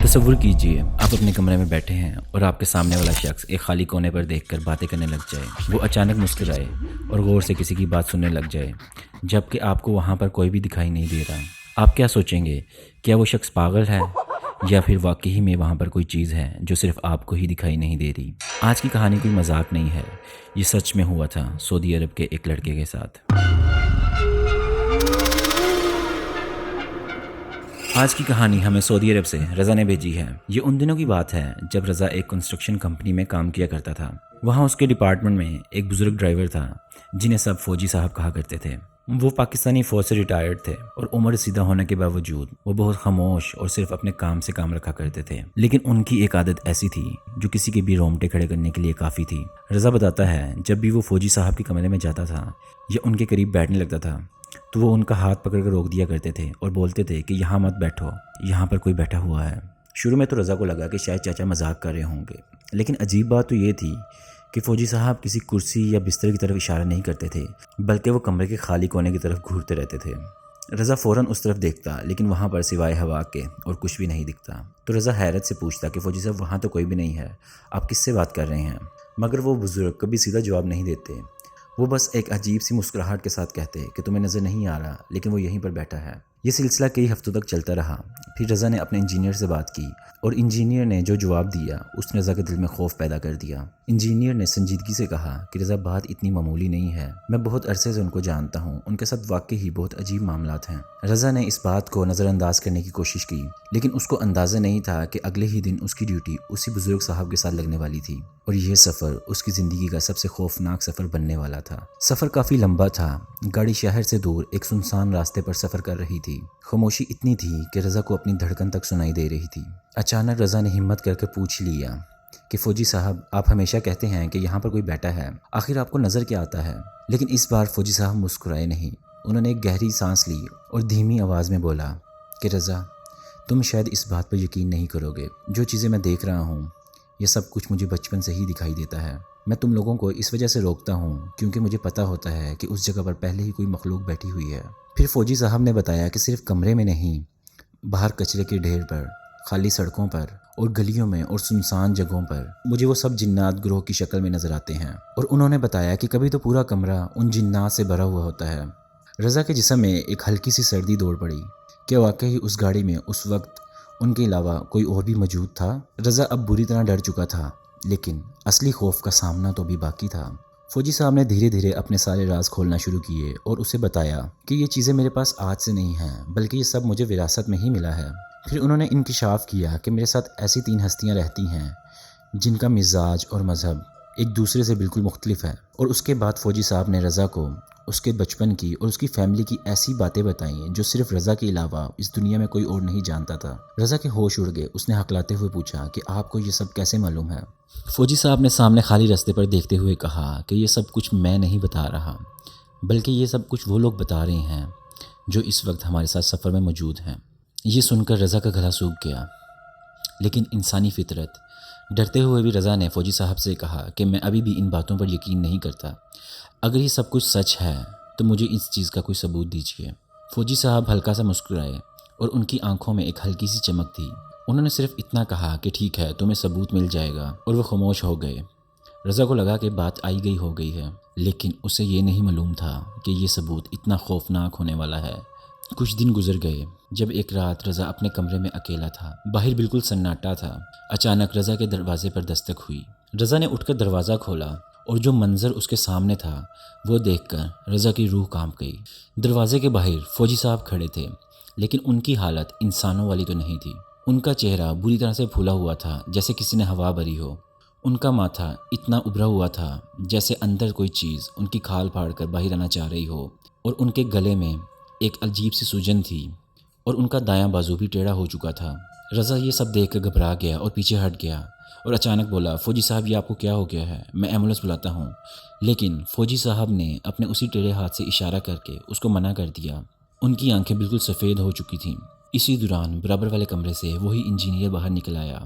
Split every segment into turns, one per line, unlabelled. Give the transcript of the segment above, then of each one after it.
تصور کیجئے آپ اپنے کمرے میں بیٹھے ہیں اور آپ کے سامنے والا شخص ایک خالی کونے پر دیکھ کر باتیں کرنے لگ جائے۔ وہ اچانک مسکرائے اور غور سے کسی کی بات سننے لگ جائے جبکہ آپ کو وہاں پر کوئی بھی دکھائی نہیں دے رہا۔ آپ کیا سوچیں گے؟ کیا وہ شخص پاگل ہے یا پھر واقعی میں وہاں پر کوئی چیز ہے جو صرف آپ کو ہی دکھائی نہیں دے رہی؟ آج کی کہانی کوئی مذاق نہیں ہے، یہ سچ میں ہوا تھا سعودی عرب کے ایک لڑکے کے ساتھ۔ آج کی کہانی ہمیں سعودی عرب سے رضا نے بھیجی ہے۔ یہ ان دنوں کی بات ہے جب رضا ایک کنسٹرکشن کمپنی میں کام کیا کرتا تھا۔ وہاں اس کے ڈپارٹمنٹ میں ایک بزرگ ڈرائیور تھا جنہیں سب فوجی صاحب کہا کرتے تھے۔ وہ پاکستانی فوج سے ریٹائرڈ تھے اور عمر رسیدہ ہونے کے باوجود وہ بہت خاموش اور صرف اپنے کام سے کام رکھا کرتے تھے، لیکن ان کی ایک عادت ایسی تھی جو کسی کے بھی رونگٹے کھڑے کرنے کے لیے کافی تھی۔ رضا بتاتا ہے جب بھی وہ فوجی صاحب کے کمرے میں جاتا تھا یا ان کے قریب بیٹھنے لگتا تھا تو وہ ان کا ہاتھ پکڑ کر روک دیا کرتے تھے اور بولتے تھے کہ یہاں مت بیٹھو، یہاں پر کوئی بیٹھا ہوا ہے۔ شروع میں تو رضا کو لگا کہ شاید چاچا مذاق کر رہے ہوں گے، لیکن عجیب بات تو یہ تھی کہ فوجی صاحب کسی کرسی یا بستر کی طرف اشارہ نہیں کرتے تھے، بلکہ وہ کمرے کے خالی کونے کی طرف گھورتے رہتے تھے۔ رضا فوراً اس طرف دیکھتا، لیکن وہاں پر سوائے ہوا کے اور کچھ بھی نہیں دکھتا۔ تو رضا حیرت سے پوچھتا کہ فوجی صاحب وہاں تو کوئی بھی نہیں ہے، آپ کس سے بات کر رہے ہیں؟ مگر وہ بزرگ کبھی سیدھا جواب نہیں دیتے، وہ بس ایک عجیب سی مسکراہٹ کے ساتھ کہتے کہ تمہیں نظر نہیں آ رہا، لیکن وہ یہیں پر بیٹھا ہے۔ یہ سلسلہ کئی ہفتوں تک چلتا رہا۔ پھر رضا نے اپنے انجینئر سے بات کی اور انجینئر نے جو جواب دیا اس نے رضا کے دل میں خوف پیدا کر دیا۔ انجینئر نے سنجیدگی سے کہا کہ رضا بات اتنی معمولی نہیں ہے، میں بہت عرصے سے ان کو جانتا ہوں، ان کے ساتھ واقعی ہی بہت عجیب معاملات ہیں۔ رضا نے اس بات کو نظر انداز کرنے کی کوشش کی، لیکن اس کو اندازہ نہیں تھا کہ اگلے ہی دن اس کی ڈیوٹی اسی بزرگ صاحب کے ساتھ لگنے والی تھی، اور یہ سفر اس کی زندگی کا سب سے خوفناک سفر بننے والا تھا۔ سفر کافی لمبا تھا، گاڑی شہر سے دور ایک سنسان راستے پر سفر کر رہی تھی۔ خاموشی اتنی تھی کہ رضا کو اپنی دھڑکن تک سنائی دے رہی تھی۔ اچانک رضا نے ہمت کر کے پوچھ لیا کہ فوجی صاحب آپ ہمیشہ کہتے ہیں کہ یہاں پر کوئی بیٹھا ہے، آخر آپ کو نظر کیا آتا ہے؟ لیکن اس بار فوجی صاحب مسکرائے نہیں، انہوں نے ایک گہری سانس لی اور دھیمی آواز میں بولا کہ رضا تم شاید اس بات پر یقین نہیں کرو گے، جو چیزیں میں دیکھ رہا ہوں یہ سب کچھ مجھے بچپن سے ہی دکھائی دیتا ہے۔ میں تم لوگوں کو اس وجہ سے روکتا ہوں کیونکہ مجھے پتہ ہوتا ہے کہ اس جگہ پر پہلے ہی کوئی مخلوق بیٹھی ہوئی ہے۔ پھر فوجی صاحب نے بتایا کہ صرف کمرے میں نہیں، باہر کچرے کے ڈھیر پر، خالی سڑکوں پر اور گلیوں میں اور سنسان جگہوں پر مجھے وہ سب جنات گروہ کی شکل میں نظر آتے ہیں، اور انہوں نے بتایا کہ کبھی تو پورا کمرہ ان جنات سے بھرا ہوا ہوتا ہے۔ رضا کے جسم میں ایک ہلکی سی سردی دوڑ پڑی۔ کیا واقعی اس گاڑی میں اس وقت ان کے علاوہ کوئی اور بھی موجود تھا؟ رضا اب بری طرح ڈر چکا تھا، لیکن اصلی خوف کا سامنا تو بھی باقی تھا۔ فوجی صاحب نے دھیرے دھیرے اپنے سارے راز کھولنا شروع کیے اور اسے بتایا کہ یہ چیزیں میرے پاس آج سے نہیں ہیں، بلکہ یہ سب مجھے وراثت میں ہی ملا ہے۔ پھر انہوں نے انکشاف کیا کہ میرے ساتھ ایسی 3 ہستیاں رہتی ہیں جن کا مزاج اور مذہب ایک دوسرے سے بالکل مختلف ہے، اور اس کے بعد فوجی صاحب نے رضا کو اس کے بچپن کی اور اس کی فیملی کی ایسی باتیں بتائیں جو صرف رضا کے علاوہ اس دنیا میں کوئی اور نہیں جانتا تھا۔ رضا کے ہوش اڑ گئے، اس نے ہکلاتے ہوئے پوچھا کہ آپ کو یہ سب کیسے معلوم ہے؟ فوجی صاحب نے سامنے خالی راستے پر دیکھتے ہوئے کہا کہ یہ سب کچھ میں نہیں بتا رہا، بلکہ یہ سب کچھ وہ لوگ بتا رہے ہیں جو اس وقت ہمارے ساتھ سفر میں موجود ہیں۔ یہ سن کر رضا کا گلا سوکھ گیا، لیکن انسانی فطرت، ڈرتے ہوئے بھی رضا نے فوجی صاحب سے کہا کہ میں ابھی بھی ان باتوں پر یقین نہیں کرتا، اگر یہ سب کچھ سچ ہے تو مجھے اس چیز کا کوئی ثبوت دیجیے۔ فوجی صاحب ہلکا سا مسکرائے اور ان کی آنکھوں میں ایک ہلکی سی چمک تھی۔ انہوں نے صرف اتنا کہا کہ ٹھیک ہے، تمہیں ثبوت مل جائے گا، اور وہ خاموش ہو گئے۔ رضا کو لگا کہ بات آئی گئی ہو گئی ہے، لیکن اسے یہ نہیں معلوم تھا کہ یہ ثبوت اتنا خوفناک ہونے والا ہے۔ کچھ دن گزر گئے جب ایک رات رضا اپنے کمرے میں اکیلا تھا، باہر بالکل سناٹا تھا۔ اچانک رضا کے دروازے پر دستک ہوئی۔ رضا نے اٹھ کر دروازہ کھولا اور جو منظر اس کے سامنے تھا وہ دیکھ کر رضا کی روح کانپ گئی۔ دروازے کے باہر فوجی صاحب کھڑے تھے، لیکن ان کی حالت انسانوں والی تو نہیں تھی۔ ان کا چہرہ بری طرح سے پھولا ہوا تھا جیسے کسی نے ہوا بھری ہو۔ ان کا ماتھا اتنا ابھرا ہوا تھا جیسے اندر کوئی چیز ان کی کھال پھاڑ کر باہر آنا چاہ رہی ہو، اور ان کے گلے میں ایک عجیب سی سوجن تھی، اور ان کا دایاں بازو بھی ٹیڑھا ہو چکا تھا۔ رضا یہ سب دیکھ کر گھبرا گیا اور پیچھے ہٹ گیا، اور اچانک بولا فوجی صاحب یہ آپ کو کیا ہو گیا ہے؟ میں ایمبولینس بلاتا ہوں۔ لیکن فوجی صاحب نے اپنے اسی ٹیڑھے ہاتھ سے اشارہ کر کے اس کو منع کر دیا۔ ان کی آنکھیں بالکل سفید ہو چکی تھیں۔ اسی دوران برابر والے کمرے سے وہی انجینئر باہر نکل آیا۔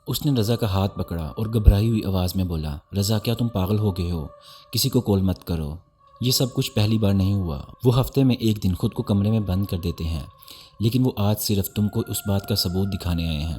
اس نے رضا کا ہاتھ پکڑا اور گھبرائی ہوئی آواز میں بولا رضا کیا تم پاگل ہو گئے ہو؟ کسی کو کال مت کرو۔ یہ سب کچھ پہلی بار نہیں ہوا۔ وہ ہفتے میں ایک دن خود کو کمرے میں بند کر دیتے ہیں، لیکن وہ آج صرف تم کو اس بات کا ثبوت دکھانے آئے ہیں۔